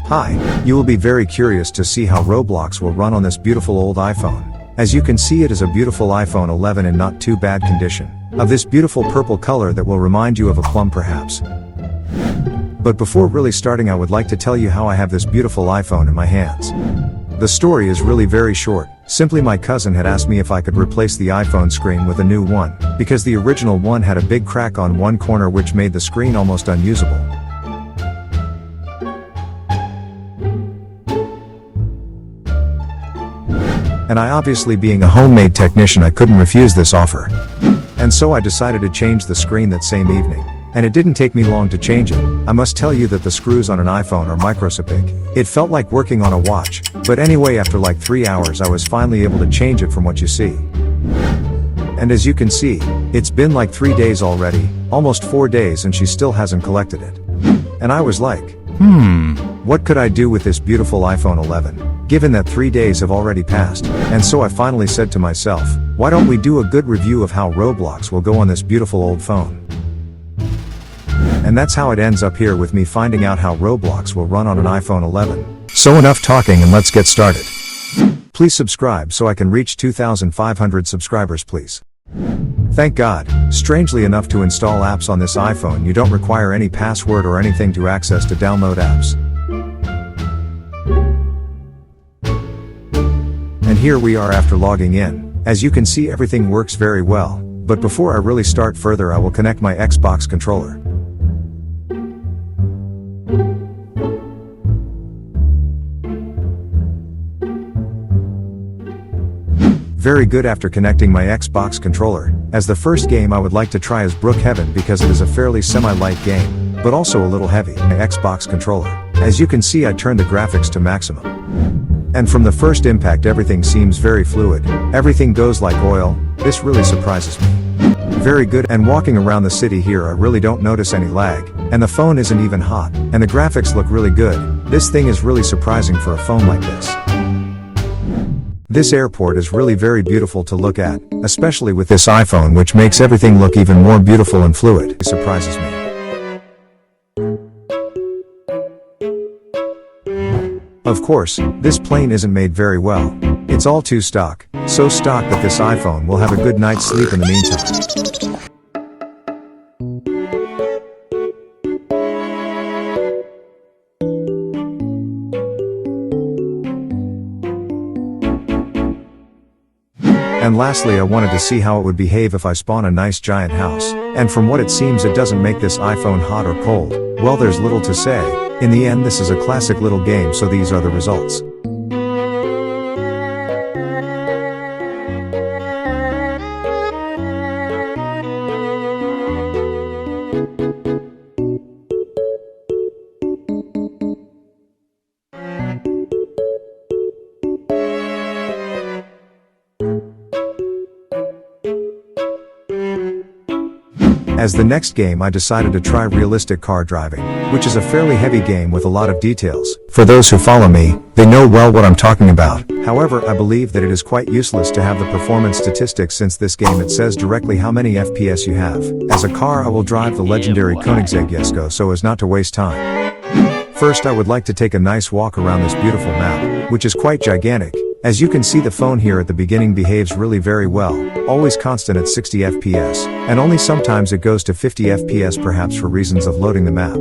Hi, you will be very curious to see how Roblox will run on this beautiful old iPhone. As you can see, it is a beautiful iPhone 11 in not too bad condition, of this beautiful purple color that will remind you of a plum perhaps. But before really starting, I would like to tell you how I have this beautiful iPhone in my hands. The story is really very short. Simply, my cousin had asked me if I could replace the iPhone screen with a new one, because the original one had a big crack on one corner which made the screen almost unusable. And I, obviously being a homemade technician, I couldn't refuse this offer. And so I decided to change the screen that same evening. And it didn't take me long to change it. I must tell you that the screws on an iPhone are microscopic. It felt like working on a watch. But anyway, after like 3 hours I was finally able to change it from what you see. And as you can see, it's been like 3 days already, almost 4 days, and she still hasn't collected it. And I was like, what could I do with this beautiful iPhone 11, given that 3 days have already passed? And so I finally said to myself, why don't we do a good review of how Roblox will go on this beautiful old phone? And that's how it ends up here, with me finding out how Roblox will run on an iPhone 11. So enough talking and let's get started. Please subscribe so I can reach 2,500 subscribers, please. Thank God. Strangely enough, to install apps on this iPhone you don't require any password or anything to access to download apps. And here we are after logging in. As you can see, everything works very well. But before I really start further, I will connect my Xbox controller. Very good. After connecting my Xbox controller, as the first game I would like to try is Brookhaven, because it is a fairly semi-light game, but also a little heavy. My Xbox controller. As you can see, I turned the graphics to maximum. And from the first impact everything seems very fluid. Everything goes like oil. This really surprises me. Very good. And walking around the city here I really don't notice any lag, and the phone isn't even hot, and the graphics look really good. This thing is really surprising for a phone like this. This airport is really very beautiful to look at, especially with this iPhone, which makes everything look even more beautiful and fluid. It surprises me. Of course, this plane isn't made very well. It's all too stock, so stock that this iPhone will have a good night's sleep in the meantime. And lastly, I wanted to see how it would behave if I spawn a nice giant house. And from what it seems, it doesn't make this iPhone hot or cold. Well, there's little to say. In the end, this is a classic little game, so these are the results. As the next game, I decided to try realistic car driving, which is a fairly heavy game with a lot of details. For those who follow me, they know well what I'm talking about. However, I believe that it is quite useless to have the performance statistics, since this game it says directly how many FPS you have. As a car, I will drive the legendary Koenigsegg Jesko so as not to waste time. First, I would like to take a nice walk around this beautiful map, which is quite gigantic. As you can see, the phone here at the beginning behaves really very well, always constant at 60 FPS, and only sometimes it goes to 50 FPS, perhaps for reasons of loading the map.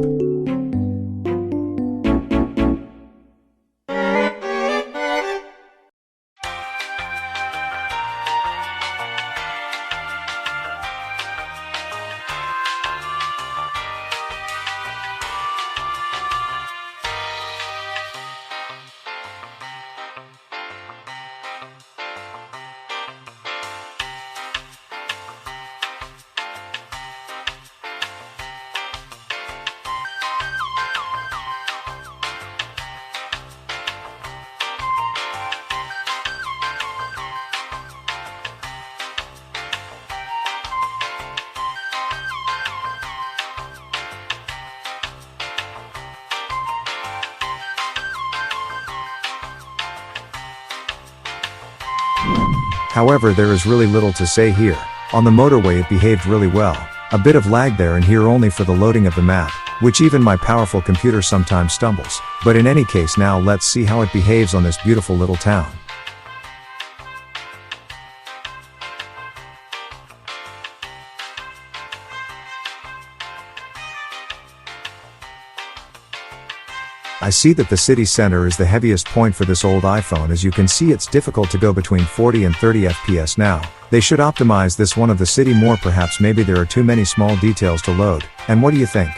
However, there is really little to say here. On the motorway it behaved really well. A bit of lag there and here only for the loading of the map, which even my powerful computer sometimes stumbles. But in any case, now let's see how it behaves on this beautiful little town. I see that the city center is the heaviest point for this old iPhone. As you can see, it's difficult to go between 40 and 30 FPS now. They should optimize this one of the city more, perhaps. Maybe there are too many small details to load. And what do you think?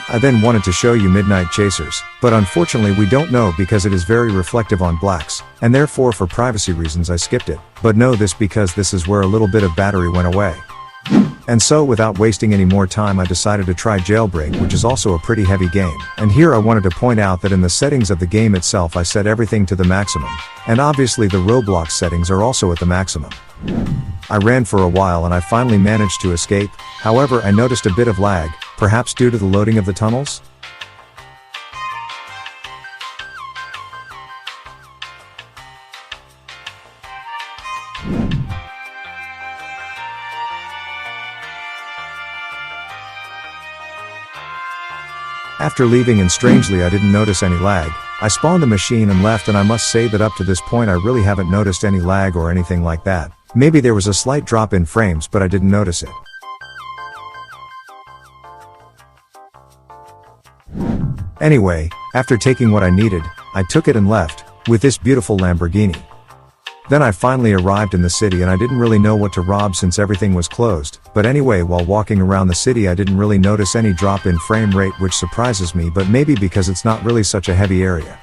I then wanted to show you Midnight Chasers, but unfortunately we don't know because it is very reflective on blacks, and therefore for privacy reasons I skipped it. But know this because this is where a little bit of battery went away. And so without wasting any more time, I decided to try Jailbreak, which is also a pretty heavy game. And here I wanted to point out that in the settings of the game itself I set everything to the maximum. And obviously the Roblox settings are also at the maximum. I ran for a while and I finally managed to escape. However, I noticed a bit of lag, perhaps due to the loading of the tunnels? After leaving, and strangely I didn't notice any lag, I spawned the machine and left, and I must say that up to this point I really haven't noticed any lag or anything like that. Maybe there was a slight drop in frames, but I didn't notice it. Anyway, after taking what I needed, I took it and left, with this beautiful Lamborghini. Then I finally arrived in the city and I didn't really know what to rob since everything was closed. But anyway, while walking around the city I didn't really notice any drop in frame rate, which surprises me, but maybe because it's not really such a heavy area.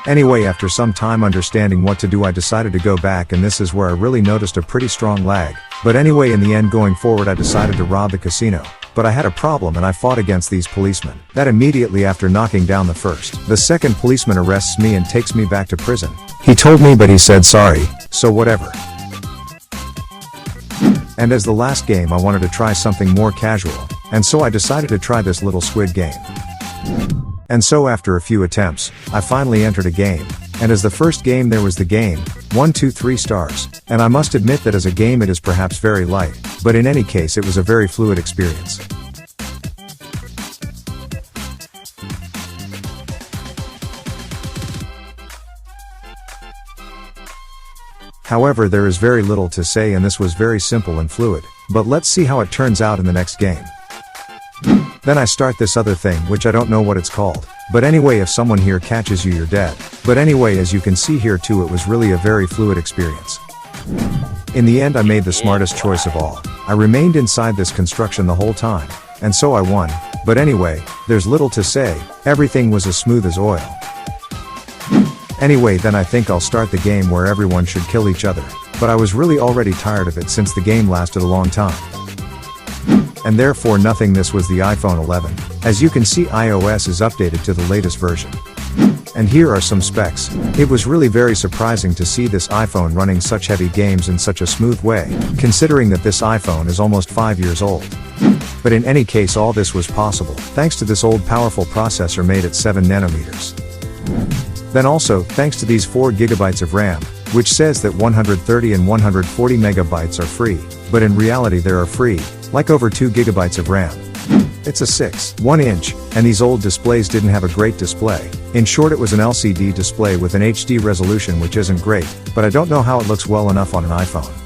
Anyway, after some time understanding what to do, I decided to go back, and this is where I really noticed a pretty strong lag. But anyway, in the end, going forward, I decided to rob the casino. But I had a problem and I fought against these policemen. That immediately after knocking down the first, the second policeman arrests me and takes me back to prison. He told me, but he said sorry, so whatever. And as the last game, I wanted to try something more casual, and so I decided to try this little Squid Game. And so after a few attempts, I finally entered a game, and as the first game there was the game, 1 2 3 stars, and I must admit that as a game it is perhaps very light, but in any case it was a very fluid experience. However, there is very little to say, and this was very simple and fluid, but let's see how it turns out in the next game. Then I start this other thing, which I don't know what it's called. But anyway, if someone here catches you, you're dead. But anyway, as you can see here too, it was really a very fluid experience. In the end, I made the smartest choice of all. I remained inside this construction the whole time, and so I won. But anyway, there's little to say, everything was as smooth as oil. Anyway, then I think I'll start the game where everyone should kill each other. But I was really already tired of it since the game lasted a long time. And therefore nothing. This was the iPhone 11. As you can see, iOS is updated to the latest version. And here are some specs. It was really very surprising to see this iPhone running such heavy games in such a smooth way, considering that this iPhone is almost 5 years old. But in any case, all this was possible thanks to this old powerful processor made at 7 nanometers. Then also, thanks to these 4 gigabytes of RAM, which says that 130 and 140 megabytes are free, but in reality they are free, like over 2 gigabytes of RAM. It's a 6.1 inch, and these old displays didn't have a great display. In short, it was an LCD display with an HD resolution, which isn't great, but I don't know how it looks well enough on an iPhone.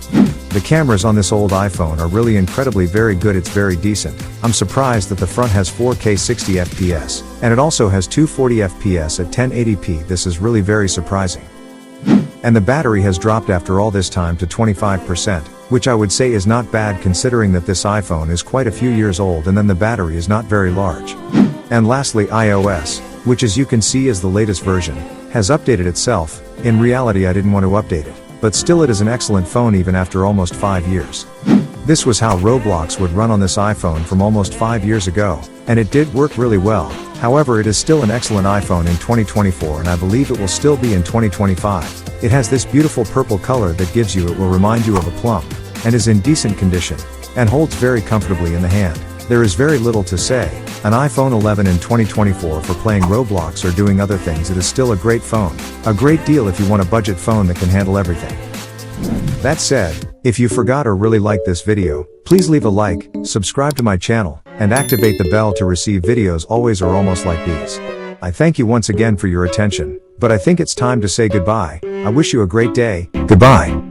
The cameras on this old iPhone are really incredibly very good. It's very decent. I'm surprised that the front has 4K 60 FPS, and it also has 240 FPS at 1080p. This is really very surprising. And the battery has dropped after all this time to 25%, which I would say is not bad considering that this iPhone is quite a few years old, and then the battery is not very large. And lastly, iOS, which as you can see is the latest version, has updated itself. In reality, I didn't want to update it, but still it is an excellent phone even after almost 5 years. This was how Roblox would run on this iPhone from almost 5 years ago, and it did work really well. However, it is still an excellent iPhone in 2024, and I believe it will still be in 2025. It has this beautiful purple color that it will remind you of a plum, and is in decent condition, and holds very comfortably in the hand. There is very little to say. An iPhone 11 in 2024 for playing Roblox or doing other things, it is still a great phone. A great deal if you want a budget phone that can handle everything. That said, if you forgot or really like this video, please leave a like, subscribe to my channel, and activate the bell to receive videos always or almost like these. I thank you once again for your attention, but I think it's time to say goodbye. I wish you a great day. Goodbye.